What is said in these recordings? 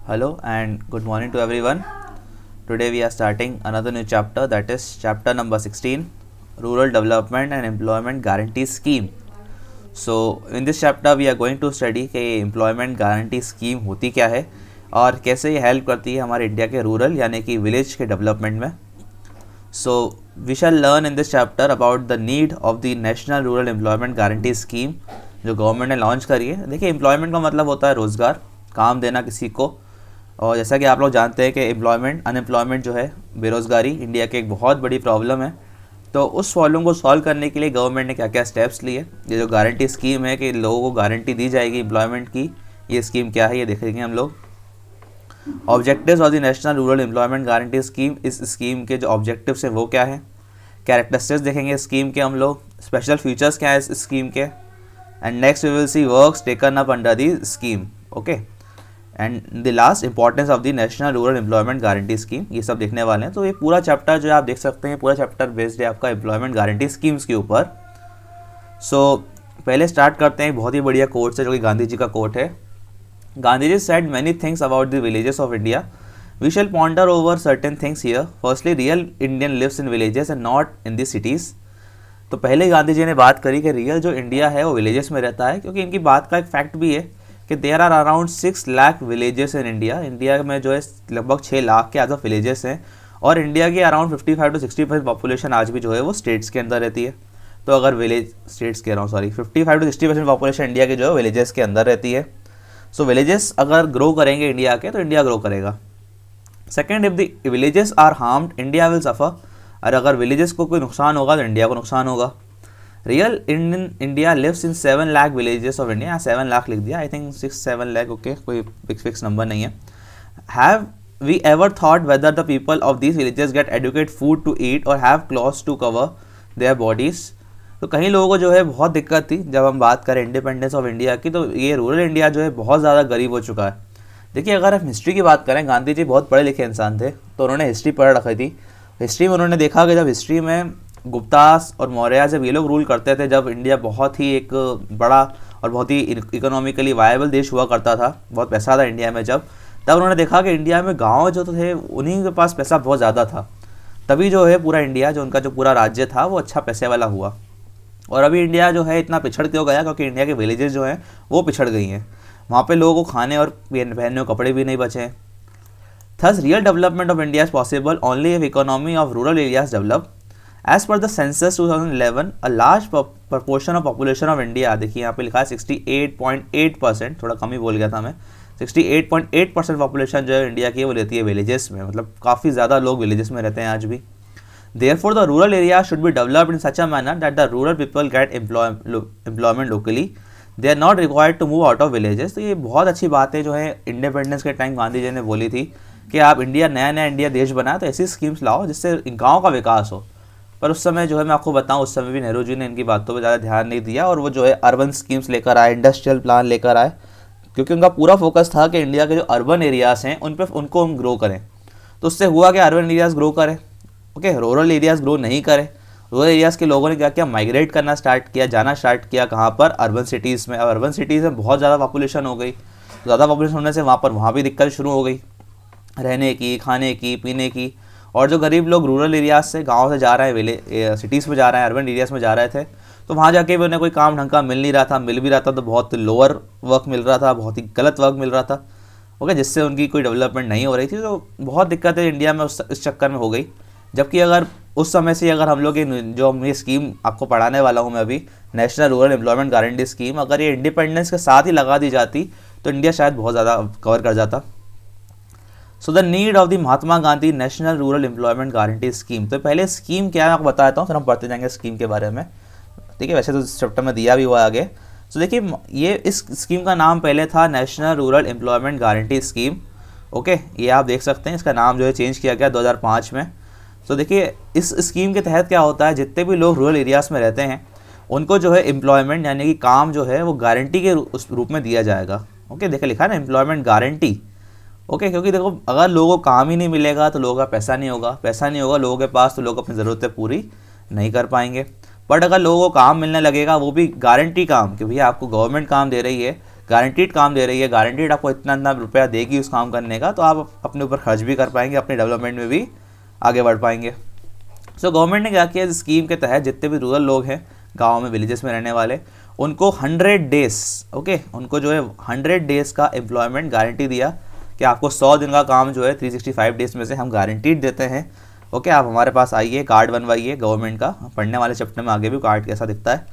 Hello and good morning to everyone. Today we are starting another new chapter, that is chapter number 16, Rural Development and Employment Guarantee Scheme. So in this chapter we are going to study कि employment guarantee scheme होती क्या है और कैसे ये help करती है हमारे इंडिया के रूरल यानी कि विलेज के डेवलपमेंट में. So we shall learn in this chapter about the need of the national rural employment guarantee scheme जो गवर्नमेंट ने लॉन्च करी है. देखिए, एम्प्लॉयमेंट का मतलब होता है रोज़गार, काम देना किसी को. और जैसा कि आप लोग जानते हैं कि अनएम्प्लॉयमेंट जो है, बेरोज़गारी इंडिया की एक बहुत बड़ी प्रॉब्लम है. तो उस प्रॉब्लम को सॉल्व करने के लिए गवर्नमेंट ने क्या क्या स्टेप्स लिए. ये जो गारंटी स्कीम है कि लोगों को गारंटी दी जाएगी एम्प्लॉयमेंट की, ये स्कीम क्या है ये देखेंगे हम लोग. Objectives of the national rural employment guarantee scheme, इस स्कीम के जो ऑब्जेक्टिव्स हैं वो क्या है. कैरेक्टरिस्टिक्स देखेंगे स्कीम के हम लोग. स्पेशल फीचर्स क्या है इस स्कीम के. And next we will see works taken up under the scheme. Okay, and the last importance of the national rural employment guarantee scheme, ये सब देखने वाले हैं. तो ये पूरा चैप्टर जो आप देख सकते हैं, पूरा चैप्टर बेस्ड है आपका एम्प्लॉयमेंट गारंटी स्कीम्स के ऊपर. सो पहले स्टार्ट करते हैं. बहुत ही बढ़िया कोट है जो कि गांधी जी का कोट है. Gandhi ji said many things about the villages of India. We shall ponder over certain things here. Firstly, real Indian lives in villages and not in the cities. तो पहले गांधी जी ने बात करी कि रियल जो इंडिया है वो विलेजेस में रहता है, क्योंकि इनकी बात का एक फैक्ट भी है कि there are around 6 lakh villages in India. India में जो है लगभग 6 लाख के आधा विलेजेस हैं और इंडिया की अराउंड 55 to 60% पॉपुलेशन आज भी जो है वो स्टेट्स के अंदर रहती है. तो अगर विलेज स्टेट्स कह रहा हूँ, सॉरी, 55 to 60% पॉपुलेशन इंडिया की जो है विलेजेस के अंदर रहती है. सो विलेजेस अगर ग्रो करेंगे इंडिया के, तो इंडिया ग्रो करेगा. Second, if the villages are harmed India will suffer. और अगर विलेजेस को कोई नुकसान होगा तो इंडिया को नुकसान होगा. Real India lives in 7 lakh villages of India. 7 lakh लिख दिया, आई थिंक 6-7 लाख, ओके, कोई फिक्स नंबर नहीं है. Have we ever thought whether the people of these villages get adequate food to eat और have clothes to cover their bodies. तो कहीं लोगों को जो है बहुत दिक्कत थी जब हम बात करें इंडिपेंडेंस ऑफ इंडिया की. तो ये रूरल इंडिया जो है बहुत ज़्यादा गरीब हो चुका है. देखिए, अगर हम हिस्ट्री की बात करें, गांधी जी बहुत पढ़े लिखे इंसान थे, तो उन्होंने हिस्ट्री पढ़ रखी थी. हिस्ट्री में उन्होंने देखा कि जब हिस्ट्री में गुप्तास और मौर्य जब ये लोग रूल करते थे, जब इंडिया बहुत ही एक बड़ा और बहुत ही इकोनॉमिकली वायबल देश हुआ करता था, बहुत पैसा था इंडिया में जब, तब उन्होंने देखा कि इंडिया में गाँव जो थे उन्हीं के पास पैसा बहुत ज़्यादा था. तभी जो है पूरा इंडिया, जो उनका जो पूरा राज्य था, वो अच्छा पैसे वाला हुआ. और अभी इंडिया जो है इतना पिछड़ क्यों गया, क्योंकि इंडिया के विलेजेस जो हैं वो पिछड़ गई हैं. वहाँ पे लोगों को खाने और पहनने को कपड़े भी नहीं बचे हैं. Thus real development of India is possible only if economy of rural areas develop. As per the census 2011 a large proportion of population of India, देखिए यहाँ पे लिखा है 68.8%, थोड़ा कम ही बोल गया था मैं. 68.8% पॉपुलेशन जो है इंडिया की वो रहती है विलेजेस में. मतलब काफ़ी ज़्यादा लोग विलेजेस में रहते हैं आज भी. Therefore, the rural area should be developed in such a manner that the rural people get employment locally. They are not required to move out of villages. तो ये बहुत अच्छी बात है जो है इंडिपेंडेंस के टाइम गांधी जी ने बोली थी कि आप नया इंडिया देश बनाए, तो ऐसी स्कीम्स लाओ जिससे गांव का विकास हो. पर उस समय जो है मैं आपको बताऊं, उस समय भी नेहरू जी ने इनकी बातों पर ज़्यादा ध्यान नहीं दिया और वो जो है अर्बन स्कीम्स लेकर आए, इंडस्ट्रियल प्लान लेकर आए, क्योंकि उनका पूरा फोकस था कि इंडिया के जो अर्बन एरियाज़ हैं उनको हम ग्रो करें. तो उससे हुआ कि अर्बन एरियाज़ ग्रो करें, ओके, रूरल एरियाज़ ग्रो नहीं करे. रूरल एरियाज़ के लोगों ने क्या किया, माइग्रेट करना स्टार्ट किया, जाना स्टार्ट किया. कहाँ पर, अर्बन सिटीज़ में. अब अर्बन सिटीज़ में बहुत ज़्यादा पॉपुलेशन हो गई. ज़्यादा पॉपुलेशन होने से वहाँ भी दिक्कत शुरू हो गई, रहने की, खाने की, पीने की. और जो गरीब लोग रूरल एरियाज़ से, गाँव से जा रहे हैं सिटीज़ में जा रहे हैं, अर्बन एरियाज़ में जा रहे थे, तो वहाँ जाके भी उन्हें कोई काम ढंग का मिल नहीं रहा था. मिल भी रहा था तो बहुत लोअर वर्क मिल रहा था, बहुत ही गलत वर्क मिल रहा था, ओके, जिससे उनकी कोई डेवलपमेंट नहीं हो रही थी. तो बहुत दिक्कतें इंडिया में इस चक्कर में हो गई. जबकि अगर उस समय से अगर हम लोग जो ये स्कीम आपको पढ़ाने वाला हूँ मैं अभी, national rural employment guarantee scheme, अगर ये इंडिपेंडेंस के साथ ही लगा दी जाती तो इंडिया शायद बहुत ज़्यादा कवर कर जाता. So the need of the Mahatma Gandhi national rural employment guarantee scheme. तो पहले स्कीम क्या है आपको बताता हूँ, फिर हम पढ़ते जाएंगे स्कीम के बारे में. ठीक है, वैसे तो चैप्टर में दिया भी हुआ आगे. सो देखिए, ये इस स्कीम का नाम पहले था national rural employment guarantee scheme. Okay, ये आप देख सकते हैं, इसका नाम जो है चेंज किया गया 2005 में. तो देखिए, इस स्कीम के तहत क्या होता है, जितने भी लोग रूरल एरियाज़ में रहते हैं उनको जो है एम्प्लॉयमेंट यानी कि काम जो है वो गारंटी के उस रूप में दिया जाएगा. ओके, देखिए लिखा है ना, एम्प्लॉयमेंट गारंटी. ओके, क्योंकि देखो, अगर लोगों को काम ही नहीं मिलेगा तो लोगों का पैसा नहीं होगा लोगों के पास, तो लोग अपनी ज़रूरतें पूरी नहीं कर पाएंगे. बट अगर लोगों को काम मिलने लगेगा, वो भी गारंटी काम, कि भैया आपको गवर्नमेंट काम दे रही है, गारंटीड काम दे रही है, गारंटीड आपको इतना इतना रुपया देगी उस काम करने का, तो आप अपने ऊपर खर्च भी कर पाएंगे, अपने डेवलपमेंट में भी आगे बढ़ पाएंगे। सो गवर्नमेंट ने क्या किया, इस स्कीम के तहत जितने भी रूरल लोग हैं, गाँव में, विलेजेस में रहने वाले, उनको 100 डेज़, ओके, उनको जो है 100 डेज़ का एम्प्लॉयमेंट गारंटी दिया कि आपको 100 दिन का काम जो है 365 डेज़ में से हम गारंटीड देते हैं। ओके, आप हमारे पास आइए, कार्ड बनवाइए गवर्नमेंट का, पढ़ने वाले चैप्टर में आगे भी कार्ड कैसा दिखता है।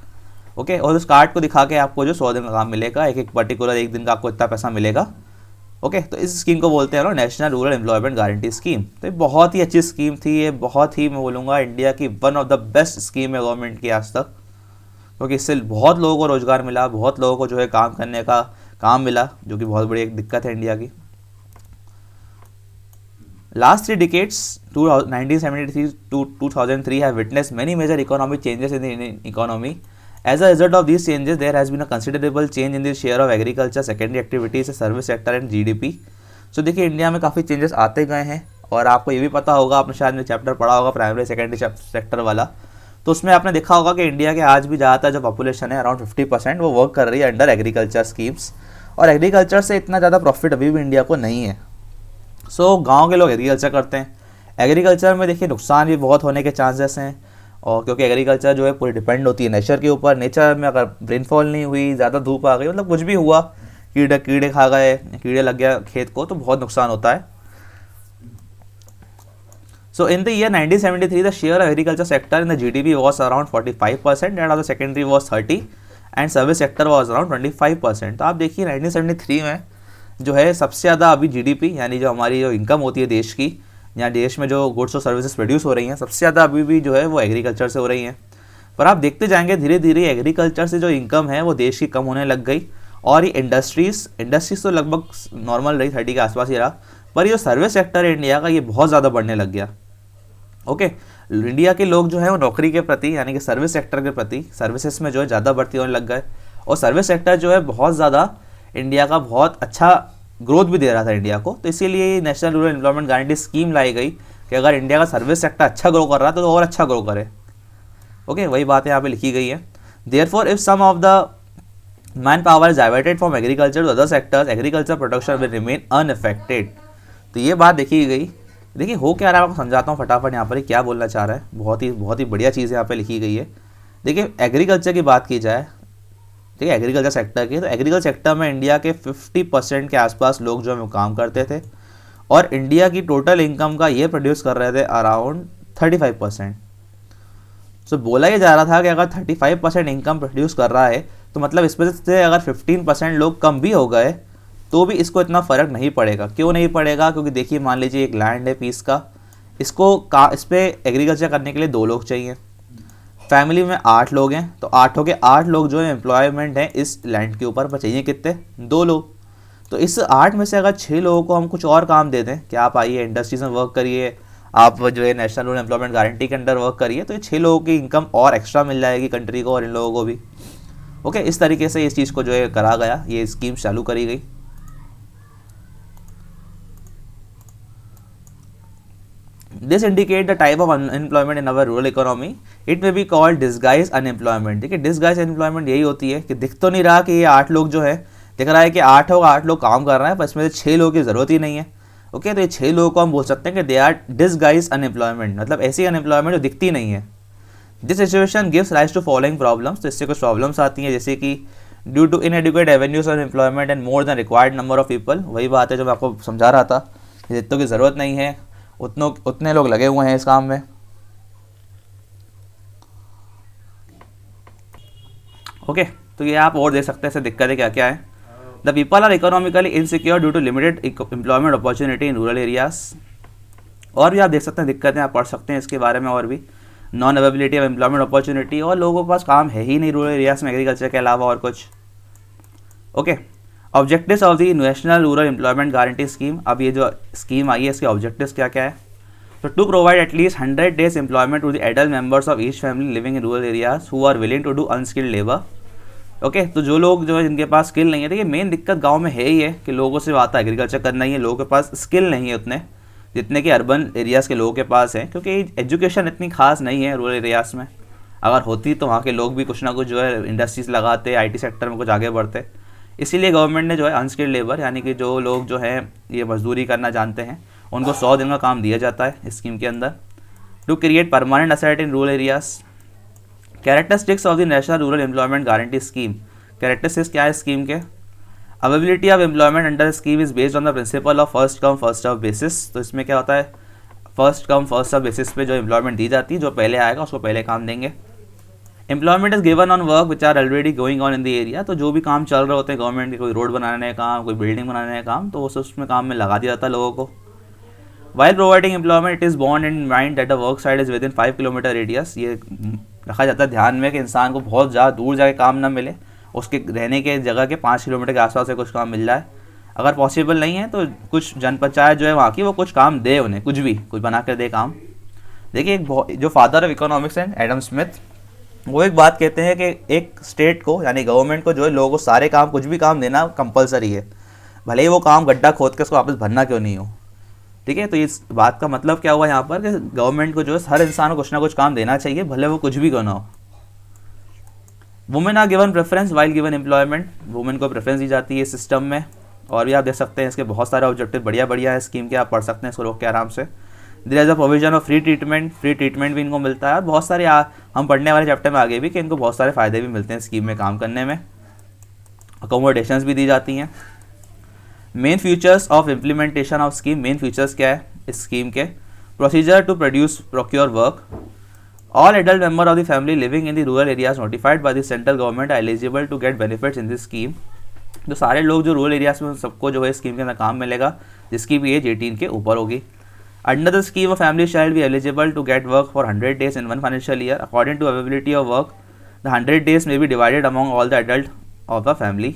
ओके, और उस कार्ड को दिखा के आपको जो 100 दिन का काम मिलेगा, एक पर्टिकुलर एक दिन का आपको इतना पैसा मिलेगा। ओके, तो इस स्कीम को बोलते हैं ना national rural employment guarantee scheme. तो ये बहुत ही अच्छी स्कीम थी, ये बहुत ही, मैं बोलूँगा, इंडिया की one of the best scheme है गवर्नमेंट की आज तक, क्योंकि इससे बहुत लोगों को रोज़गार मिला, बहुत लोगों को जो है काम करने का काम मिला, जो कि बहुत बड़ी एक दिक्कत है इंडिया की। Last 3 decades, 1973 to 2003, have witnessed many major economic changes in the Indian economy. As a result of these changes, there has been a considerable change in the share of agriculture, secondary activities, service sector and GDP. So देखिए, India में काफ़ी changes आते गए हैं, और आपको ये भी पता होगा, आपने शायद में चैप्टर पढ़ा होगा प्राइमरी सेकेंडरी सेक्टर वाला, तो उसमें आपने देखा होगा कि इंडिया के आज भी ज़्यादातर जो पॉपुलेशन है, अराउंड 50%, वो वर्क कर रही है अंडर एग्रीकल्चर स्कीम्स, और एग्रीकल्चर से इतना ज़्यादा प्रॉफिट अभी भी इंडिया को नहीं है। सो गांव के लोग एग्रीकल्चर करते हैं। एग्रीकल्चर में देखिए नुकसान भी बहुत होने के चांसेस हैं, और क्योंकि एग्रीकल्चर जो है पूरी डिपेंड होती है नेचर के ऊपर। नेचर में अगर रेनफॉल नहीं हुई, ज़्यादा धूप आ गई, मतलब कुछ भी हुआ, कीड़े खा गए, कीड़े लग गया खेत को, तो बहुत नुकसान होता है। So in the year 1973 the share of agriculture sector in the GDP was around 45%, and of the secondary was 30%, and service sector was around 25%। तो आप देखिए 1973 में जो है सबसे ज़्यादा अभी GDP, यानी जो हमारी जो इनकम होती है देश की, या देश में जो गुड्स और सर्विसेज प्रोड्यूस हो रही हैं, सबसे ज़्यादा अभी भी जो है वो एग्रीकल्चर से हो रही हैं। पर आप देखते जाएंगे धीरे धीरे एग्रीकल्चर से जो इनकम है वो देश की कम होने लग गई, और ये इंडस्ट्रीज़ तो लगभग नॉर्मल रही, 30 के आसपास ही रहा, पर ये जो सर्विस सेक्टर है इंडिया का, ये बहुत ज़्यादा बढ़ने लग गया। ओके, इंडिया के लोग जो है वो नौकरी के प्रति, यानी कि सर्विस सेक्टर के प्रति, सर्विसेज में जो है ज़्यादा बढ़ती होने लग गए, और सर्विस सेक्टर जो है बहुत ज़्यादा इंडिया का बहुत अच्छा ग्रोथ भी दे रहा था इंडिया को। तो इसीलिए national rural employment guarantee scheme लाई गई कि अगर इंडिया का सर्विस सेक्टर अच्छा ग्रो कर रहा है तो और अच्छा ग्रो करे। ओके, वही बात यहाँ पे लिखी गई है। Therefore if some of the man power is diverted from agriculture to other sectors, agriculture production will remain unaffected. तो ये बात देखी गई। देखिए हो क्या रहा है, आपको समझाता हूँ फटाफट यहाँ पर क्या बोलना चाह रहा है। बहुत ही बढ़िया चीज़ यहाँ पे लिखी गई है। देखिए एग्रीकल्चर की बात की जाए, ठीक है, एग्रीकल्चर सेक्टर की, तो एग्रीकल्चर सेक्टर में इंडिया के 50% के आसपास लोग जो है वो काम करते थे, और इंडिया की टोटल इनकम का ये प्रोड्यूस कर रहे थे अराउंड 35%। सो बोला ये जा रहा था कि अगर 35% इनकम प्रोड्यूस कर रहा है, तो मतलब इसमें से अगर 15% लोग कम भी हो गए तो भी इसको इतना फ़र्क नहीं पड़ेगा। क्यों नहीं पड़ेगा? क्योंकि देखिए मान लीजिए एक लैंड है पीस का, इस पर एग्रीकल्चर करने के लिए 2 लोग चाहिए, फैमिली में 8 लोग हैं, तो 8 के 8 लोग जो है एम्प्लॉयमेंट है इस लैंड के ऊपर, पर चाहिए कितने? 2 लोग। तो इस 8 में से अगर 6 लोगों को हम कुछ और काम दे दें कि आप आइए इंडस्ट्रीज में वर्क करिए, आप जो है नेशनल रूरल एम्प्लॉयमेंट गारंटी के अंडर वर्क करिए, तो ये 6 लोगों की इनकम और एक्स्ट्रा मिल जाएगी कंट्री को और इन लोगों को भी। ओके, इस तरीके से इस चीज़ को जो है करा गया, ये स्कीम चालू करी गई। This indicate the type of unemployment in our rural economy. It may be called disguised unemployment. देखिए disguised unemployment यही होती है कि दिख तो नहीं रहा कि ये 8 लोग जो है, दिख रहा है कि 8 लोग काम कर रहे हैं, पर इसमें से 6 लोगों की ज़रूरत ही नहीं है। ओके, तो ये 6 लोगों को हम बोल सकते हैं कि दे आर डिसगाइज्ड अनएम्प्लॉयमेंट, मतलब ऐसी अनएम्प्लॉयमेंट जो दिखती नहीं है। This situation gives rise to following problems. तो इससे कुछ प्रॉब्लम्स आती हैं, जैसे कि due to inadequate avenues of employment and more than required number of people. वही बात है जो मैं आपको समझा रहा था, जितनों की ज़रूरत नहीं है उतने लोग लगे हुए हैं इस काम में। ओके, तो ये आप और देख सकते हैं इससे दिक्कतें क्या क्या है। The people are economically insecure due to limited employment opportunity in rural areas. और भी आप देख सकते हैं दिक्कतें, आप पढ़ सकते हैं इसके बारे में और भी। Non availability of employment opportunity, और लोगों के पास काम है ही नहीं रूरल एरियाज में एग्रीकल्चर के अलावा और कुछ। Okay, objectives of the national rural employment guarantee scheme. अब ये जो स्कीम आई है इसके ऑब्जेक्टिव्स क्या क्या है? तो to provide at least 100 days employment to the adult members of each family living in rural areas who are willing to do unskilled labour. Okay, तो जो लोग जो है जिनके पास स्किल नहीं है, देखिए मेन दिक्कत गाँव में है ही है कि लोगों से आता है एग्रीकल्चर करना ही है, लोगों के पास स्किल नहीं है उतने जितने कि अर्बन एरियाज़ के लोगों के पास है, क्योंकि एजुकेशन इतनी खास नहीं है रूरल एरियाज़ में। अगर होती तो वहाँ के लोग भी कुछ ना कुछ जो है इंडस्ट्रीज लगाते, IT सेक्टर में कुछ आगे बढ़ते। इसीलिए गवर्नमेंट ने जो है अनस्किल्ड लेबर यानी कि जो लोग जो हैं ये मजदूरी करना जानते हैं उनको 100 दिन का काम दिया जाता है इस स्कीम के अंदर। To create permanent asset in rural areas. Characteristics of the national rural employment guarantee scheme. Characteristics क्या है स्कीम के? Availability of employment under scheme is based on the principle of first come first serve basis. तो इसमें क्या होता है, first come first serve basis पे जो एम्प्लॉयमेंट दी जाती है, जो पहले आएगा उसको पहले काम देंगे। Employment is given on work which are already going on in the area. तो जो भी काम चल रहे होते हैं गवर्नमेंट के, कोई रोड बनाने का काम, कोई बिल्डिंग बनाने का काम, तो उसमें काम में लगा दिया जाता है लोगों को। While providing employment it is born in mind that the work side is with in 5 kilometre radius. ये रखा जाता है ध्यान में कि इंसान को बहुत ज़्यादा दूर जाके काम ना मिले, उसके रहने के जगह के 5 किलोमीटर के आसपास से कुछ काम मिल जाए। अगर पॉसिबल नहीं है तो कुछ जन पंचायत जो है वहाँ की वो कुछ काम दे उन्हें, कुछ भी कुछ बना कर दे काम। देखिए एक जो फादर ऑफ इकोनॉमिक्स हैं एडम स्मिथ, वो एक बात कहते हैं कि एक स्टेट को यानी गवर्नमेंट को जो है लोगों को सारे काम कुछ भी काम देना कंपलसरी है, भले ही वो काम गड्ढा खोद के उसको वापस भरना क्यों नहीं हो। ठीक है, तो इस बात का मतलब क्या हुआ यहाँ पर कि गवर्नमेंट को जो है हर इंसान को कुछ ना कुछ काम देना चाहिए, भले वो कुछ भी क्यों ना हो। Women are given preference while given employment. Women को प्रेफरेंस दी जाती है इस सिस्टम में। और भी आप देख सकते हैं इसके बहुत सारे ऑब्जेक्टिव बढ़िया है स्कीम के, आप पढ़ सकते हैं इसको रोक के आराम से। There is a provision of free treatment भी इनको मिलता है। और बहुत सारे हम पढ़ने वाले चैप्टर में आगे भी कि इनको बहुत सारे फ़ायदे भी मिलते हैं स्कीम में काम करने में। अकोमोडेशंस भी दी जाती हैं। Main features of implementation of scheme. Main features क्या है इस स्कीम के? Procedure to procure work. All adult member of the family living in the rural areas notified by the central government are eligible to get benefits in this scheme. तो सारे लोग जो rural areas में सबको जो है scheme के अंदर काम मिलेगा जिसकी भी एज 18 के ऊपर होगी। Under the scheme a family shall be eligible to get work for 100 days इन 1 financial year according to availability of work. The 100 days may be divided among all the adult of the family.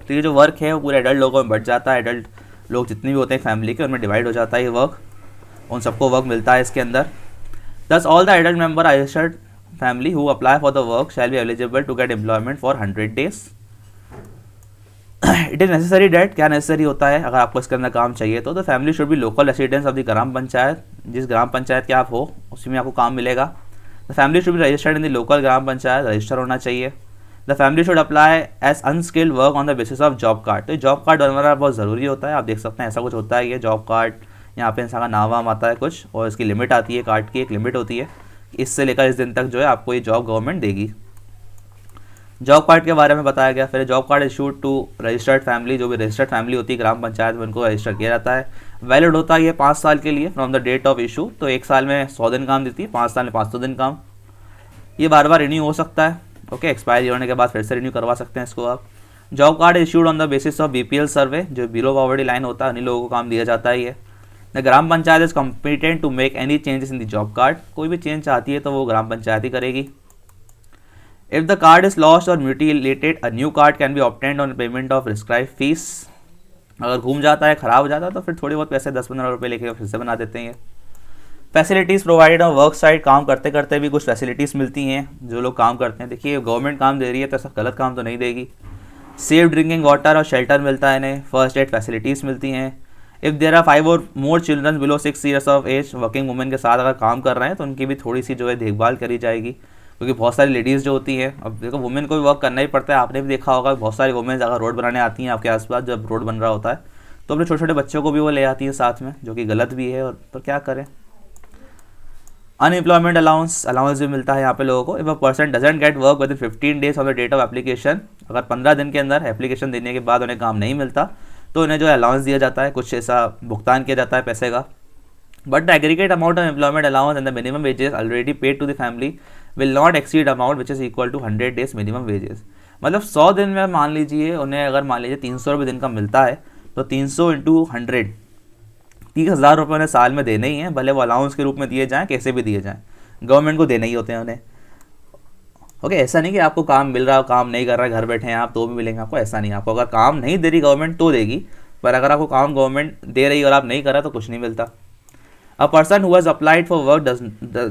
तो ये जो work है वो पूरे adult लोगों में बढ़ जाता है। एडल्ट लोग जितने भी होते हैं फैमिली के उनमें डिवाइड हो जाता है ये वर्क, उन सबको वर्क मिलता है इसके अंदर। This all the adult member registered family who apply for the work shall be eligible to get employment for 100 days। It is necessary that, क्या नेसेसरी होता है अगर आपको इसके अंदर काम चाहिए तो family should be local residence of the gram panchayat. जिस ग्राम पंचायत के आप हो उसी में आपको काम मिलेगा। The family should be registered in the local gram panchayat, register होना चाहिए। The family should apply as unskilled work on the basis of job card. तो जॉब कार्ड बनवाना बहुत ज़रूरी होता है। आप देख सकते हैं ऐसा कुछ होता है, ये जॉब कार्ड यहाँ पे इंसान का नाम वाम आता है कुछ, और इसकी लिमिट आती है, कार्ड की एक लिमिट होती है, इससे लेकर इस दिन तक जो है आपको ये जॉब गवर्नमेंट देगी। जॉब कार्ड के बारे में बताया गया। फिर job card issued to registered family, जो भी रजिस्टर्ड फैमिली होती है ग्राम पंचायत में उनको रजिस्टर किया जाता है। वैलिड होता है ये 5 साल के लिए from the date of issue. तो 1 साल में 100 दिन काम देती है, 5 साल में 500 दिन काम। ये बार बार रिन्यू हो सकता है। ओके, एक्सपायरी होने के बाद फिर से रिन्यू करवा सकते हैं इसको आप। Job card issued on the basis of BPL सर्वे, जो बिलो पॉवर्टी लाइन होता है उन्हीं लोगों को काम दिया जाता है ये। The gram panchayat is competent to make any changes in the job card. कोई भी चेंज चाहती है तो वो ग्राम पंचायत ही करेगी। If the card is lost और mutilated a new card can be obtained on payment of prescribe fees. अगर घूम जाता है, ख़राब हो जाता है तो फिर थोड़ी बहुत पैसे 10-15 रुपये लेके फिर से बना देते हैं ये। Facilities provided on work side, काम करते करते भी कुछ फैसिलिटीज़ मिलती हैं जो लोग काम करते हैं। देखिए गवर्नमेंट काम दे रही है तो ऐसा गलत काम तो नहीं देगी। सेफ ड्रिंकिंग वाटर और शेल्टर मिलता है इन्हें। फर्स्ट एड फैसिलिटीज़ मिलती हैं। इफ़ देयर आर 5 और more children below 6 years of age, working women के साथ अगर काम कर रहे हैं तो उनकी भी थोड़ी सी जो है देखभाल करी जाएगी, क्योंकि बहुत सारी लेडीज़ जो होती हैं, अब देखो वुमेन को भी वर्क करना ही पड़ता है। आपने भी देखा होगा बहुत सारी वुमेन अगर रोड बनाने आती हैं आपके आसपास, जब रोड बन रहा होता है तो अपने छोटे छोटे बच्चों को भी वो ले आती हैं साथ में, जो कि गलत भी है। और पर क्या करें। अनएम्प्लॉयमेंट अलाउंस भी मिलता है यहाँ पे लोगों को। If a person doesn't get work within 15 days of the date of application, अगर 15 दिन के अंदर एप्लीकेशन देने के बाद उन्हें काम नहीं मिलता तो उन्हें जो है अलाउंस दिया जाता है, कुछ ऐसा भुगतान किया जाता है पैसे का। But the aggregate amount of employment allowance and the minimum wages already paid to the family will not exceed amount which is equal to 100 days minimum wages. मतलब 100 दिन में मान लीजिए उन्हें अगर मान लीजिए 300 रुपये दिन का मिलता है तो 300 × 100 30,000 रुपये उन्हें साल में देने ही हैं, भले वो अलाउंस के रूप में दिए जाएँ, कैसे भी दिए जाएँ, गवर्नमेंट को देने ही होते हैं उन्हें। ओके, ऐसा नहीं कि आपको काम मिल रहा है, काम नहीं कर रहा है, घर बैठे हैं आप तो भी मिलेंगे आपको, ऐसा नहीं। आपको अगर काम नहीं दे रही गवर्नमेंट तो देगी, पर अगर आपको काम गवर्नमेंट दे रही और आप नहीं कर रहे तो कुछ नहीं मिलता। A person who has applied for work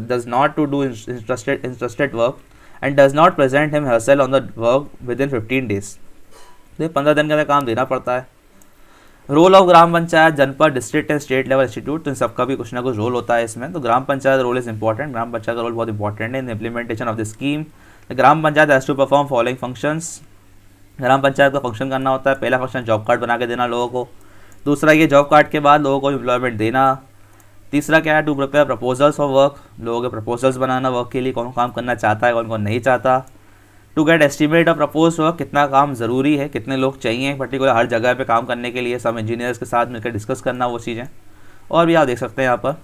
does not to do interested work and does not present him herself on the work within 15 days, तो 15 दिन के अंदर काम देना पड़ता है। रोल ऑफ ग्राम पंचायत, जनपद, district and state level institute, तो इन सबका भी कुछ ना कुछ रोल होता है इसमें। तो gram panchayat role is important, gram panchayat का रोल बहुत इंपॉर्टेंट है in implementation of the scheme. The gram panchayat has to perform following functions. Gram panchayat का फंक्शन करना होता है। पहला फंक्शन जॉब कार्ड बना के देना लोगों को, दूसरा ये जॉब कार्ड के बाद लोगों को एम्प्लॉयमेंट देना, तीसरा क्या है to prepare proposals of work, लोगों के प्रपोजल्स बनाना वर्क के लिए, कौन काम करना चाहता है कौन कौन नहीं चाहता, to get estimate of propose work, कितना काम ज़रूरी है, कितने लोग चाहिए पर्टिकुलर हर जगह पे काम करने के लिए, सब इंजीनियर्स के साथ मिलकर डिस्कस करना वो चीज़ें। और भी आप देख सकते हैं यहाँ पर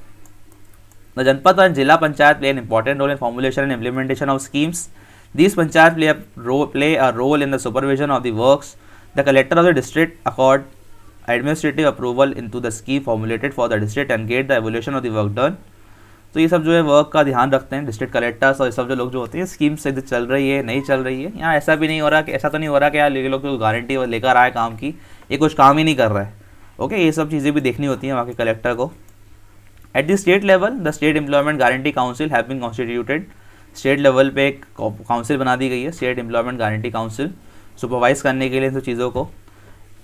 द जनपद और zila panchayat play an important role in formulation and implementation of schemes. These panchayat play a role in the supervision of the works. The collector of the district accord administrative approval into the scheme formulated for the district and get the evaluation of the work done. तो ये सब जो है work का ध्यान रखते हैं district collectors और ये सब जो लोग जो होते हैं स्कीम से चल रही है नहीं चल रही है। यहाँ ऐसा भी नहीं हो रहा कि ऐसा तो नहीं हो रहा कि यार ये लोग गारंटी लेकर आए काम की, ये कुछ काम ही नहीं कर रहा है। ओके, ये सब चीज़ें भी देखनी होती हैं वहाँ के कलेक्टर को। At the state level the state employment guarantee council have been constituted. State level पे एक काउंसिल बना दी गई है, state employment guarantee council, supervise करने के लिए इन सब चीज़ों को।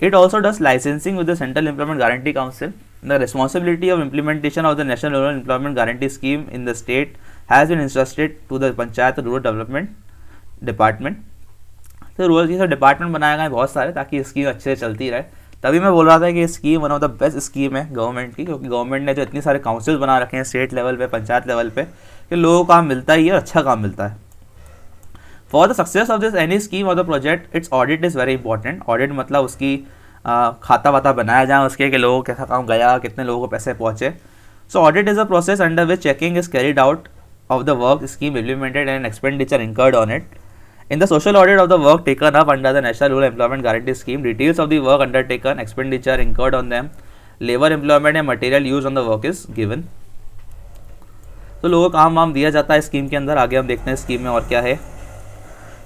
It also does licensing with the central employment guarantee council. The responsibility of implementation of the national rural employment guarantee scheme in the state has been entrusted to the panchayat rural development department. तो rural की सब department बनाए गए बहुत सारे ताकि scheme अच्छे से चलती रहे। तभी मैं बोल रहा था कि ये scheme one of the best scheme है गवर्नमेंट की, क्योंकि गवर्नमेंट ने जो इतने सारे काउंसिल बना रखे हैं स्टेट लेवल पे पंचायत लेवल पे कि लोगों को काम मिलता ही है, अच्छा काम मिलता है। For the success of this any scheme और the project it's audit is very important. Audit मतलब उसकी खाता वाता बनाया जाए उसके कि लोगों को कैसा काम गया, कितने लोगों को पैसे पहुँचे। सो audit is a process under which checking is carried out of the work scheme implemented and expenditure incurred on it. In the social audit of the work taken up under the National Rural Employment Guarantee Scheme, details of the work undertaken, expenditure incurred on them, labor employment and material used on the work is given. तो लोगों को काम वाम दिया जाता है scheme के अंदर। आगे हम देखते हैं स्कीम में और क्या है।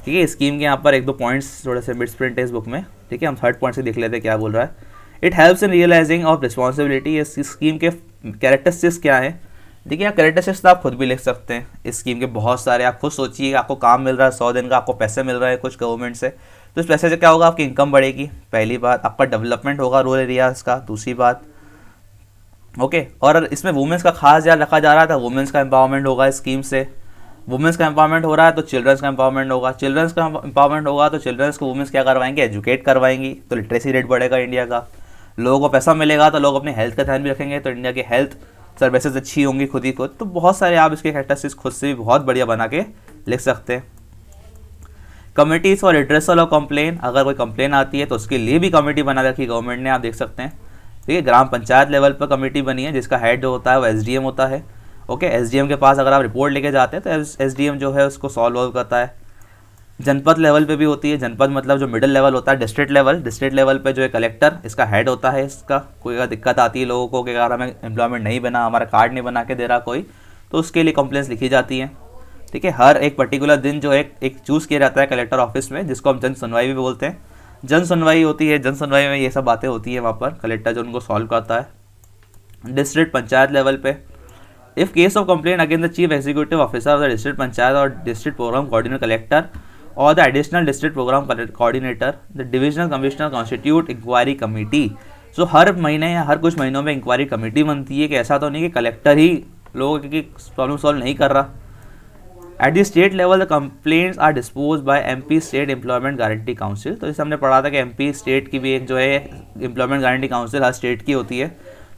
ठीक है, स्कीम के यहाँ पर एक दो पॉइंट्स थोड़े से मिड प्रिंट है इस बुक में। ठीक है, हम थर्ड पॉइंट से देख लेते हैं क्या बोल रहा है। It helps in realising of responsibility. इस स्कीम के कैरेक्टरिस्टिक्स क्या है। देखिए, आप कैरेक्टरिस्टिक्स तो आप खुद भी लिख सकते हैं इस स्कीम के बहुत सारे। आप खुद सोचिए, आपको काम मिल रहा है 100 दिन का, आपको पैसे मिल रहे हैं कुछ गवर्नमेंट से, तो इस पैसे से क्या होगा, आपकी इनकम बढ़ेगी पहली बात, आपका डेवलपमेंट होगा रूरल एरियाज़ का दूसरी बात। ओके, और इसमें वुमेंस का खास ध्यान रखा जा रहा था, वुमेंस का एम्पावरमेंट होगा इस स्कीम से। वुमेंस का एम्पावरमेंट हो रहा है तो चिल्ड्रंस का एम्पावरमेंट होगा, चिल्ड्रंस का एम्पावरमेंट होगा तो चिल्ड्रंस को वुमेंस क्या करवाएंगे, एजुकेट करवाएंगी, तो लिटरेसी रेट बढ़ेगा इंडिया का। लोगों को पैसा मिलेगा तो लोग अपने हेल्थ का ध्यान भी रखेंगे, तो इंडिया की हेल्थ सर्विसेज अच्छी होंगी खुद ही खुद। तो बहुत सारे आप इसके कैरेक्टरिस्टिक्स खुद से भी बहुत बढ़िया बना के लिख सकते हैं। Committees for redressal of complain, अगर कोई कंप्लेन आती है तो उसके लिए भी कमेटी बना रखी गवर्नमेंट ने, आप देख सकते हैं। ठीक है, ग्राम पंचायत लेवल पर कमेटी बनी है जिसका हेड जो होता है वो एसडीएम होता है। ओके, एसडीएम के पास अगर आप रिपोर्ट लेके जाते हैं तो एसडीएम जो है उसको सॉल्व करता है। जनपद लेवल पे भी होती है, जनपद मतलब जो मिडिल लेवल होता है। डिस्ट्रिक्ट लेवल पे जो है कलेक्टर इसका हेड होता है। इसका कोई अगर दिक्कत आती है लोगों को कि अगर हमें एम्प्लॉयमेंट नहीं बना, हमारा कार्ड नहीं बना के दे रहा कोई, तो उसके लिए कंप्लेंट्स लिखी जाती हैं। ठीक है, हर एक पर्टिकुलर दिन जो एक चूज़ किया जाता है कलेक्टर ऑफिस में, जिसको हम जन सुनवाई भी बोलते हैं। जन सुनवाई होती है, जन सुनवाई में ये सब बातें होती हैं वहाँ पर, कलेक्टर जो उनको सॉल्व करता है। डिस्ट्रिक्ट पंचायत लेवल पे if case of complaint against the chief executive officer of the district panchayat और district program coordinator collector or the additional district program coordinator, the divisional commissioner constitute inquiry committee. So हर महीने या हर कुछ महीनों में inquiry committee बनती है कि ऐसा तो नहीं कि कलेक्टर ही लोगों की प्रॉब्लम सॉल्व नहीं कर रहा। At the state level the complaints are dispose by MP state employment guarantee council. तो इसे हमने पढ़ा था कि एमपी स्टेट की भी एक जो है एम्प्लॉयमेंट गारंटी काउंसिल हर स्टेट की होती है।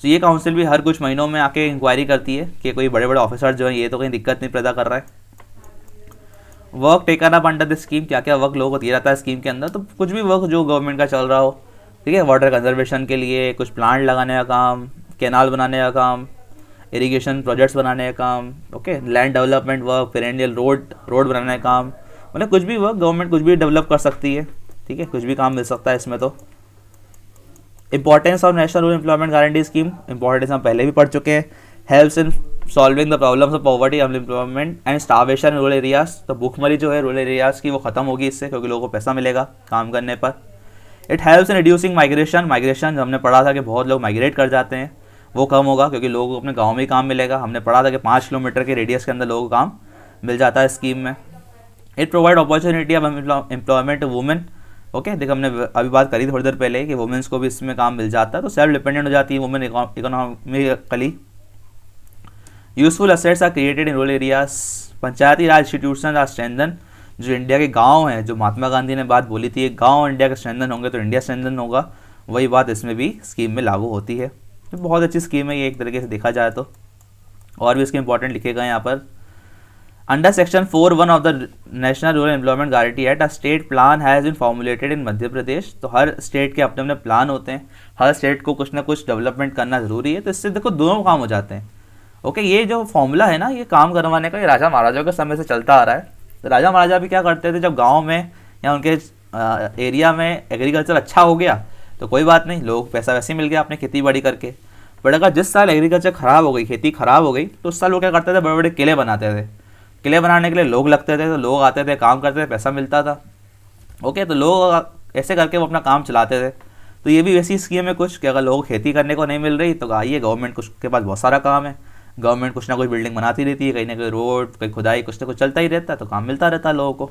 तो ये काउंसिल भी हर कुछ महीनों में आके इंक्वायरी करती है कि कोई बड़े बड़े ऑफिसर जो है ये तो कहीं दिक्कत नहीं पैदा कर रहा है। Work taken up under the scheme, क्या क्या वर्क लोगों को दिया जाता है स्कीम के अंदर, तो कुछ भी वर्क जो गवर्नमेंट का चल रहा हो। ठीक है, वाटर कंजर्वेशन के लिए कुछ प्लांट लगाने का काम, कैनाल बनाने का काम, इरिगेशन प्रोजेक्ट्स बनाने का काम, okay, land development work, prandial road बनाने का काम, मतलब कुछ भी वर्क गवर्नमेंट कुछ भी डेवलप कर सकती है। ठीक है, कुछ भी काम मिल सकता है इसमें। तो importance of national rural employment guarantee scheme, importance हम पहले भी पढ़ चुके हैं। Helps in solving the problems of poverty, unemployment and starvation in rural areas. तो भूखमरी जो है रूरल एरियाज की वो खत्म होगी इससे, क्योंकि लोगों को पैसा मिलेगा काम करने पर। It helps in reducing migration हमने पढ़ा था कि बहुत लोग माइग्रेट कर जाते हैं, वो कम होगा क्योंकि लोगों को अपने गाँव में ही काम मिलेगा। हमने पढ़ा था कि 5 किलोमीटर के रेडियस के अंदर लोगों को काम मिल जाता है स्कीम में। It provide opportunity of employment to women. Okay, देखो हमने अभी बात करी थोड़ी देर पहले कि वुमेन्स को भी इसमें काम मिल जाता है, तो सेल्फ डिपेंडेंट हो जाती है women economically. Useful assets are created in rural areas, Panchayati Raj institution are strengthen. जो इंडिया के गांव हैं, जो महात्मा गांधी ने बात बोली थी, गांव इंडिया का स्ट्रेंथन होंगे तो इंडिया स्ट्रेंथन होगा, वही बात इसमें भी स्कीम में लागू होती है। तो बहुत अच्छी स्कीम है ये एक तरीके से देखा जाए तो। और भी इसके इंपॉर्टेंट लिखे गए यहाँ पर। Under section 4(1) of the national rural employment guarantee act, a state plan has been formulated in Madhya Pradesh. तो हर स्टेट के अपने अपने प्लान होते हैं, हर स्टेट को कुछ ना कुछ डेवलपमेंट करना ज़रूरी है, तो इससे देखो दोनों काम हो जाते हैं। ओके, ये जो फॉर्मूला है ना, ये काम करवाने का ये राजा महाराजाओं के समय से चलता आ रहा है। तो राजा महाराजा भी क्या करते थे, जब गाँव में या उनके एरिया में एग्रीकल्चर अच्छा हो गया तो कोई बात नहीं, लोग पैसा वैसे ही मिल गया अपने खेती बाड़ी करके। बट अगर जिस साल एग्रीकल्चर ख़राब हो गई, खेती ख़राब हो गई, तो उस साल वो क्या करते थे, बड़े बड़े किले बनाते थे। किले बनाने के लिए लोग लगते थे, तो लोग आते थे, काम करते थे, पैसा मिलता था। ओके, तो लोग ऐसे करके वो अपना काम चलाते थे। तो ये भी वैसी स्कीम है कुछ कि अगर लोग खेती करने को नहीं मिल रही तो आइए, गवर्नमेंट के पास बहुत सारा काम है, गवर्नमेंट कुछ ना कुछ बिल्डिंग बनाती रहती है, कहीं ना कहीं रोड, कहीं खुदाई, कुछ ना कुछ चलता ही रहता है, तो काम मिलता रहता है लोगों को।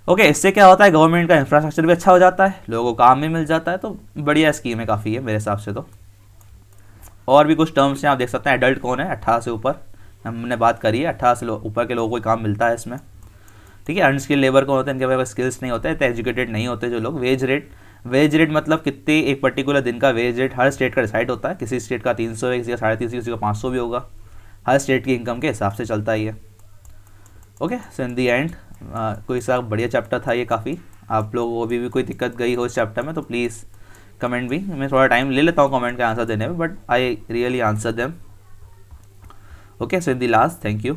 ओके, इससे क्या होता है, गवर्नमेंट का इंफ्रास्ट्रक्चर भी अच्छा हो जाता है, लोगों को काम भी मिल जाता है। तो बढ़िया स्कीम है काफ़ी है मेरे हिसाब से तो। और भी कुछ टर्म्स हैं, आप देख सकते हैं। एडल्ट कौन है, 18 से ऊपर हमने बात करी है, 18 से ऊपर के लोगों को काम मिलता है इसमें। ठीक है, अनस्किल लेबर कौन होते हैं, इनके पास स्किल्स नहीं होते, इतने एजुकेटेड नहीं होते जो लोग। वेज रेट मतलब कितने एक पर्टिकुलर दिन का वेज रेट हर स्टेट का डिसाइड होता है। किसी स्टेट का 300 है, किसी का 350, किसी का 500 भी होगा। हर स्टेट की इनकम के हिसाब से चलता ही है। Okay, so in the and कोई सा बढ़िया चैप्टर था ये काफ़ी। आप लोगों को भी कोई दिक्कत गई हो इस चैप्टर में तो प्लीज़ कमेंट भी। मैं थोड़ा टाइम ले लेता हूँ कमेंट का आंसर देने में, but I really answer them. Okay, so in the last, thank you.